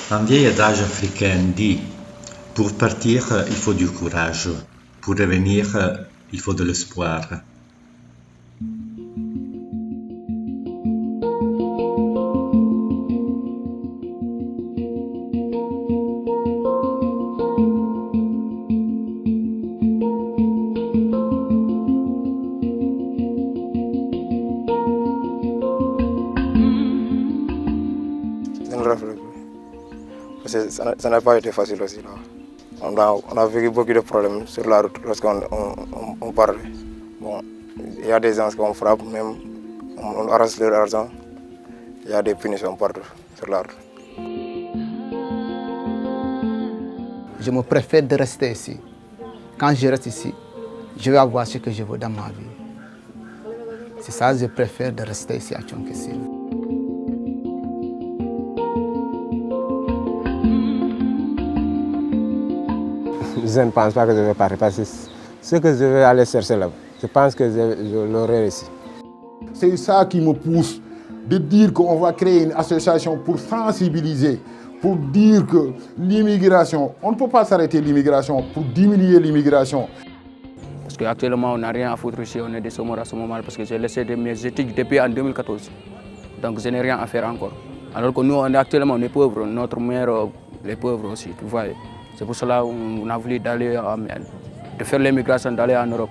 Un vieil adage africain dit: pour partir, il faut du courage. Pour revenir, il faut de l'espoir. Parce que ça n'a pas été facile aussi. Là. On a vécu beaucoup de problèmes sur la route lorsqu'on parle. Bon, il y a des gens qu'on frappe, même on arrache leur argent. Il y a des punitions partout sur la route. Je me préfère de rester ici. Quand je reste ici, je vais avoir ce que je veux dans ma vie. C'est ça que je préfère de rester ici à Thionck-Essyl. Je ne pense pas que je vais partir parce que ce que je vais aller chercher là, je pense que je l'aurai ici. C'est ça qui me pousse de dire qu'on va créer une association pour sensibiliser, pour dire que l'immigration, on ne peut pas s'arrêter l'immigration pour diminuer l'immigration. Parce qu'actuellement, on n'a rien à foutre ici, on est des Somora à ce moment parce que j'ai laissé mes études depuis en 2014. Donc je n'ai rien à faire encore. Alors que nous, actuellement, on est pauvres, notre mère, les pauvres aussi, vous voyez. C'est pour cela qu'on a voulu de faire l'immigration, d'aller en Europe.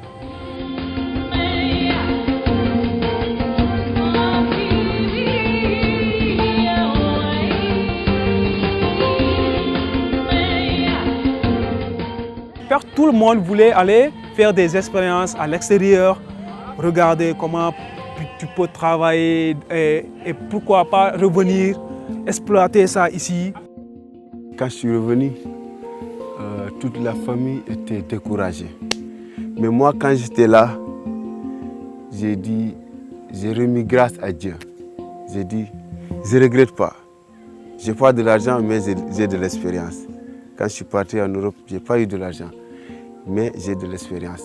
Tout le monde voulait aller faire des expériences à l'extérieur, regarder comment tu peux travailler et pourquoi pas revenir, exploiter ça ici. Quand je suis revenu, toute la famille était découragée. Mais moi, quand j'étais là, j'ai remis grâce à Dieu. J'ai dit, je ne regrette pas. Je n'ai pas de l'argent, mais j'ai de l'expérience. Quand je suis parti en Europe, je n'ai pas eu de l'argent, mais j'ai de l'expérience.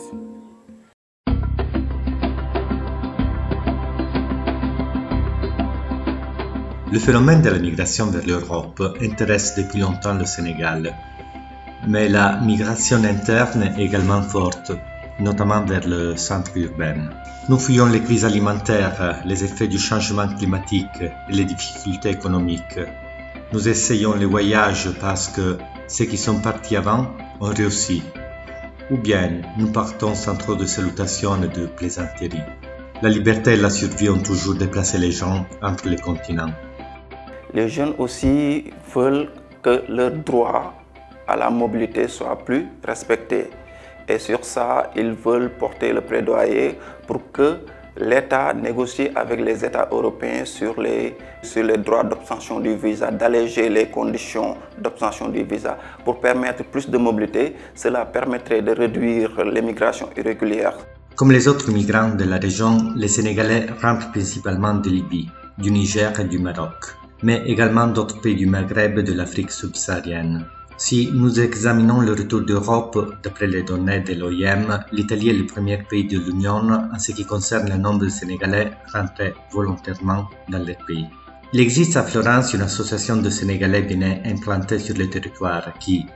Le phénomène de la migration vers l'Europe intéresse depuis longtemps le Sénégal. Mais la migration interne est également forte, notamment vers le centre urbain. Nous fuyons les crises alimentaires, les effets du changement climatique et les difficultés économiques. Nous essayons les voyages parce que ceux qui sont partis avant ont réussi. Ou bien nous partons sans trop de salutations et de plaisanteries. La liberté et la survie ont toujours déplacé les gens entre les continents. Les jeunes aussi veulent que leurs droits à la mobilité soient plus respectés. Et sur ça, ils veulent porter le plaidoyer pour que l'État négocie avec les États européens sur les droits d'obtention du visa, d'alléger les conditions d'obtention du visa pour permettre plus de mobilité. Cela permettrait de réduire l'immigration irrégulière. Comme les autres migrants de la région, les Sénégalais rentrent principalement de Libye, du Niger et du Maroc, mais également d'autres pays du Maghreb et de l'Afrique subsaharienne. Si nous examinons le retour d'Europe, d'après les données de l'OIM, l'Italie est le premier pays de l'Union en ce qui concerne le nombre de Sénégalais rentrés volontairement dans leur pays. Il existe à Florence une association de Sénégalais bien implantée sur le territoire qui,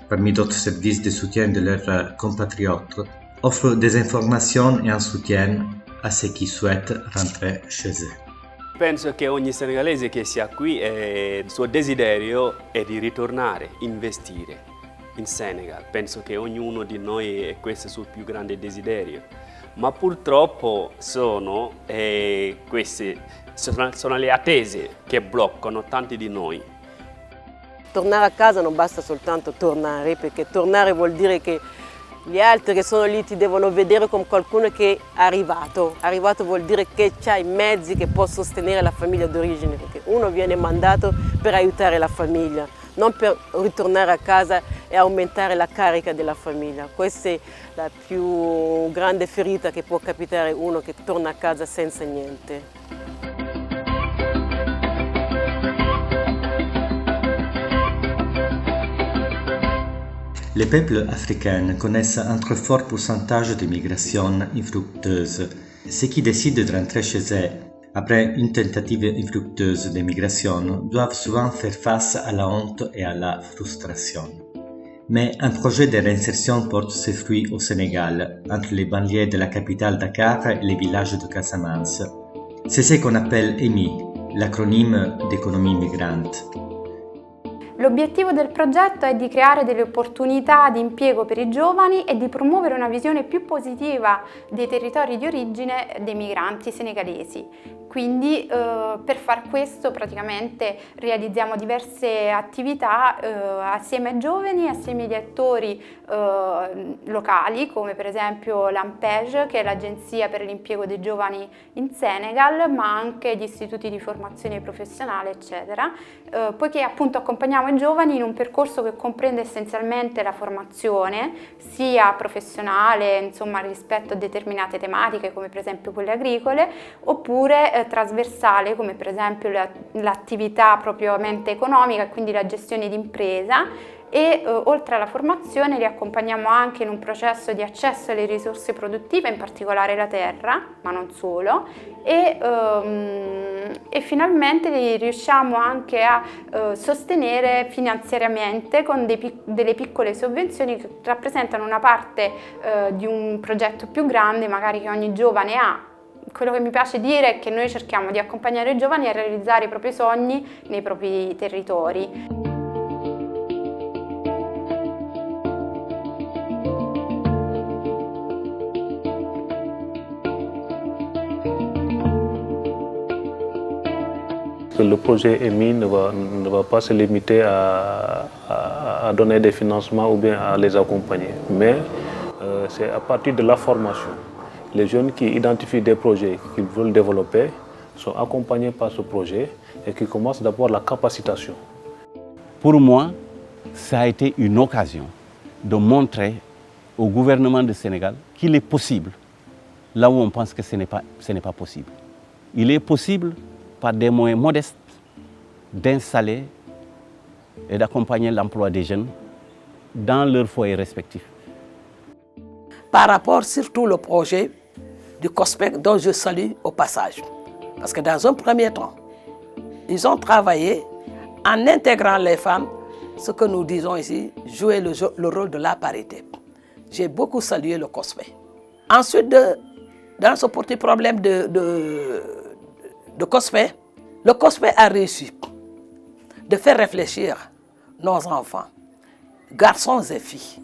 parmi d'autres services de soutien de leurs compatriotes, offre des informations et un soutien a ceux qui souhaitent rentrer chez eux. Penso che ogni senegalese che sia qui, il suo desiderio è di ritornare, investire in Senegal. Penso che ognuno di noi questo è il suo più grande desiderio. Ma purtroppo queste sono le attese che bloccano tanti di noi. Tornare a casa non basta soltanto tornare, perché tornare vuol dire che gli altri che sono lì ti devono vedere come qualcuno che è arrivato. Arrivato vuol dire che c'ha i mezzi che può sostenere la famiglia d'origine, perché uno viene mandato per aiutare la famiglia, non per ritornare a casa e aumentare la carica della famiglia. Questa è la più grande ferita che può capitare a uno che torna a casa senza niente. Les peuples africains connaissent un très fort pourcentage de migration infructueuse. Ceux qui décident de rentrer chez eux après une tentative infructueuse d'émigration, doivent souvent faire face à la honte et à la frustration. Mais un projet de réinsertion porte ses fruits au Sénégal, entre les banlieues de la capitale Dakar et les villages de Casamance. C'est ce qu'on appelle EMI, l'acronime d'économie migrante. L'obiettivo del progetto è di creare delle opportunità di impiego per i giovani e di promuovere una visione più positiva dei territori di origine dei migranti senegalesi. Quindi per far questo praticamente realizziamo diverse attività assieme ai giovani, assieme agli attori locali, come per esempio l'ANPEJ, che è l'agenzia per l'impiego dei giovani in Senegal, ma anche gli istituti di formazione professionale, eccetera, poiché appunto accompagniamo i giovani in un percorso che comprende essenzialmente la formazione, sia professionale, insomma rispetto a determinate tematiche come per esempio quelle agricole, oppure trasversale come per esempio l'attività propriamente economica e quindi la gestione d'impresa, e oltre alla formazione li accompagniamo anche in un processo di accesso alle risorse produttive, in particolare la terra, ma non solo, e finalmente li riusciamo anche a sostenere finanziariamente con delle piccole sovvenzioni che rappresentano una parte di un progetto più grande magari che ogni giovane ha. Quello che mi piace dire è che noi cerchiamo di accompagnare i giovani a realizzare i propri sogni nei propri territori. Le projet EMI ne va pas se limiter à donner des financements ou bien à les accompagner, mais c'est à partir de la formation. Les jeunes qui identifient des projets qu'ils veulent développer sont accompagnés par ce projet et qui commencent d'abord la capacitation. Pour moi, ça a été une occasion de montrer au gouvernement du Sénégal qu'il est possible, là où on pense que ce n'est pas possible. Il est possible, par des moyens modestes, d'installer et d'accompagner l'emploi des jeunes dans leurs foyers respectifs. Par rapport surtout au projet du COSPEC dont je salue au passage. Parce que dans un premier temps, ils ont travaillé en intégrant les femmes, ce que nous disons ici, jouer le rôle de la parité. J'ai beaucoup salué le COSPEC. Ensuite, dans ce petit problème de COSPEC, le COSPEC a réussi de faire réfléchir nos enfants, garçons et filles.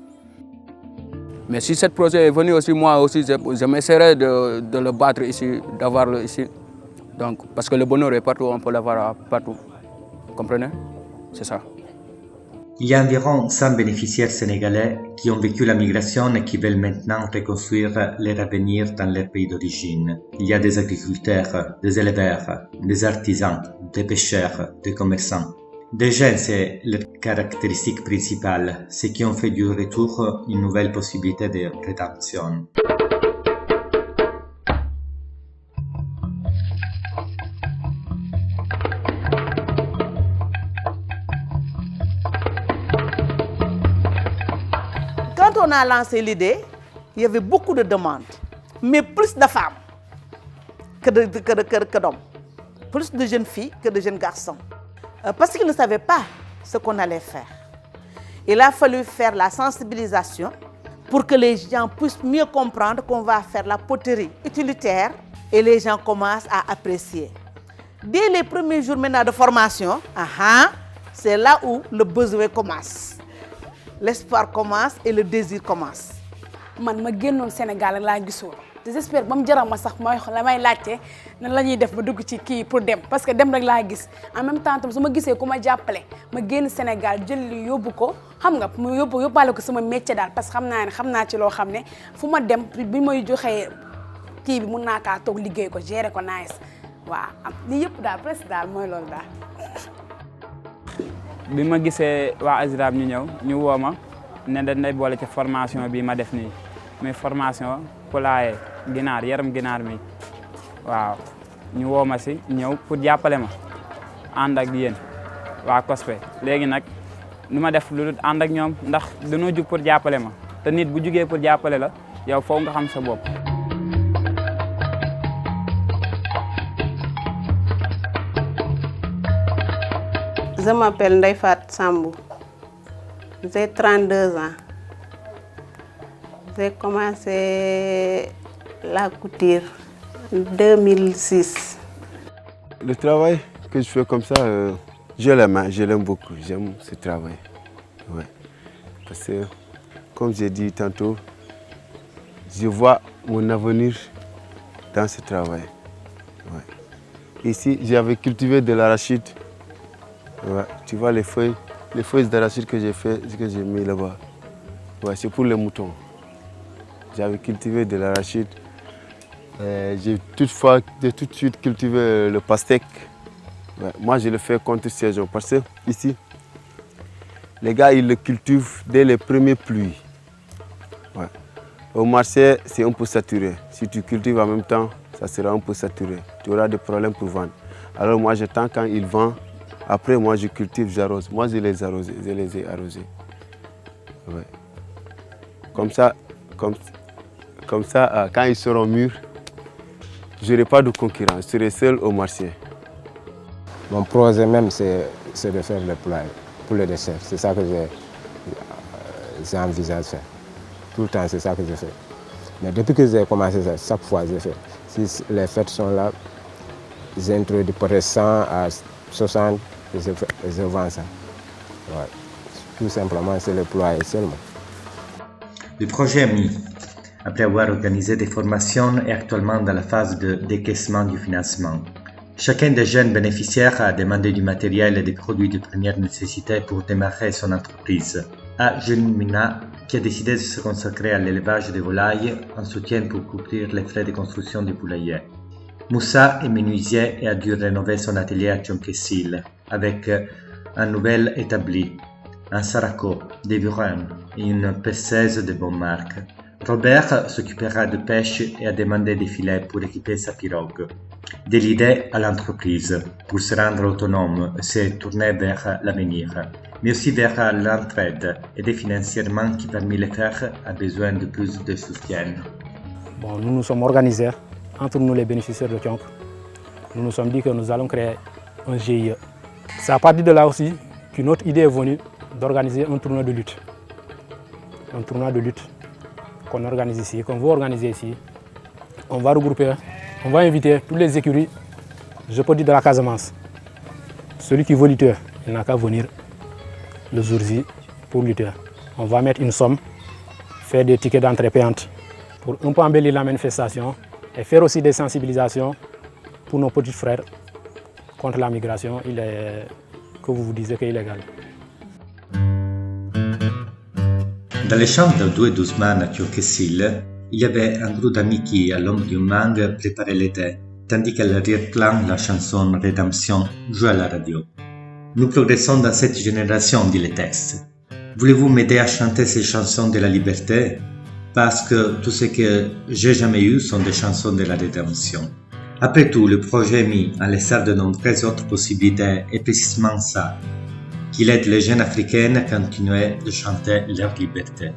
Mais si ce projet est venu aussi, moi aussi, je m'essaierai de le battre ici, d'avoir ici. Donc, parce que le bonheur est partout, on peut l'avoir partout. Vous comprenez? C'est ça. Il y a environ 100 bénéficiaires sénégalais qui ont vécu la migration et qui veulent maintenant reconstruire leur avenir dans leur pays d'origine. Il y a des agriculteurs, des éleveurs, des artisans, des pêcheurs, des commerçants. Des jeunes, c'est leur caractéristique principale, ce qui ont fait du retour une nouvelle possibilité de rédemption. Quand on a lancé l'idée, il y avait beaucoup de demandes, mais plus de femmes que d'hommes, plus de jeunes filles que de jeunes garçons. Parce qu'ils ne savaient pas ce qu'on allait faire. Il a fallu faire la sensibilisation pour que les gens puissent mieux comprendre qu'on va faire la poterie utilitaire et les gens commencent à apprécier. Dès les premiers jours maintenant de formation, c'est là où le besoin commence. L'espoir commence et le désir commence. Man ma génnoon Sénégal ak laa gisoon te j'espère ba mu jaral ma sax la may laajte nan la ñuy def ba dugg ci kii pour dem parce que dem rek laa gis en même temps tam su ma gisee ku ma jàppale ma génn Sénégal jël li yóbbu ko xam nga mu yóbbaale ko sama métier daal parce que xam naa ci loo xam ne fu ma dem bi may joxee kii bi mun naa kaa toog liggéey ko gérer ko nice waaw lii yëpp daal presque daal mooy loolu daal. bi ma gisee waa ASIRAB ñu ñëw ñu woo ma ne dañ lay boole ci formation bi ma def nii mais formation poulailler ginaar yaram ginaar mi waaw ñu woo ma si ñëw pour jàppale ma ànd ak yéen waa COSPEC léegi nag nu ma def lu dul ànd ak ñoom ndax dañoo jug pour jàppale ma te nit bu jugee pour jàppale la yow foofu nga xam sa bopp. Je m'appelle Ndaifat Sambou. J'ai 32 ans. J'ai commencé la couture en 2006. Le travail que je fais comme ça, je l'aime beaucoup, j'aime ce travail. Ouais. Parce que, comme j'ai dit tantôt, je vois mon avenir dans ce travail. Ouais. Ici, j'avais cultivé de l'arachide. Ouais. Tu vois les feuilles d'arachide que j'ai mis là-bas. Ouais, c'est pour les moutons. J'avais cultivé de l'arachide. J'ai tout de suite cultivé le pastèque. Ouais. Moi, je le fais contre saison parce que ici, les gars, ils le cultivent dès les premières pluies. Ouais. Au marché, c'est un peu saturé. Si tu cultives en même temps, ça sera un peu saturé. Tu auras des problèmes pour vendre. Alors moi, j'attends quand ils vendent. Après, moi, je cultive, j'arrose. Moi, je les ai arrosés. Ouais. Comme ça, quand ils seront mûrs, je n'aurai pas de concurrence. Je serai seul au marché. Mon projet même, c'est de faire le plat pour le dessert. C'est ça que j'ai envisagé de faire. Tout le temps, c'est ça que je fais. Mais depuis que j'ai commencé ça, chaque fois, je fais. Si les fêtes sont là, j'introduis peut-être 100 à 60 et je vends ça. Ouais. Tout simplement, c'est le ployé seulement. Le projet AMI, après avoir organisé des formations, est actuellement dans la phase de décaissement du financement. Chacun des jeunes bénéficiaires a demandé du matériel et des produits de première nécessité pour démarrer son entreprise. A Mina, qui a décidé de se consacrer à l'élevage des volailles en soutien pour couvrir les frais de construction du poulailler. Moussa est menuisier et a dû rénover son atelier à Tchonkessil avec un nouvel établi, un saraco, des bureaux et une perceuse de bonne marque. Robert s'occupera de pêche et a demandé des filets pour équiper sa pirogue. De l'idée à l'entreprise, pour se rendre autonome et se tourner vers l'avenir, mais aussi vers l'entraide et des financièrement qui parmi les frères a besoin de plus de soutien. Bon, nous nous sommes organisés entre nous les bénéficiaires de Tchonk. Nous nous sommes dit que nous allons créer un GIE. C'est à partir de là aussi qu'une autre idée est venue d'organiser un tournoi de lutte. Un tournoi de lutte qu'on organise ici, qu'on veut organiser ici. On va regrouper, on va inviter toutes les écuries, je peux dire de la Casamance. Celui qui veut lutter, il n'a qu'à venir le jour J pour lutter. On va mettre une somme, faire des tickets d'entrée payantes pour un peu embellir la manifestation et faire aussi des sensibilisations pour nos petits frères contre la migration que vous disiez qu'est illégale. Dans les champs d'Abdou et d'Ousmane à Tchonkessil, il y avait un groupe d'amis qui, à l'ombre d'une mangue, préparait l'été, tandis qu'à l'arrière-plan, la chanson Rédemption jouait à la radio. Nous progressons dans cette génération, dit le texte. Voulez-vous m'aider à chanter ces chansons de la liberté? Parce que tout ce que j'ai jamais eu sont des chansons de la rédemption. Après tout, le projet mis, à l'instar de nombreuses autres possibilités, est précisément ça, qu'il aide les jeunes africaines à continuer de chanter leur liberté.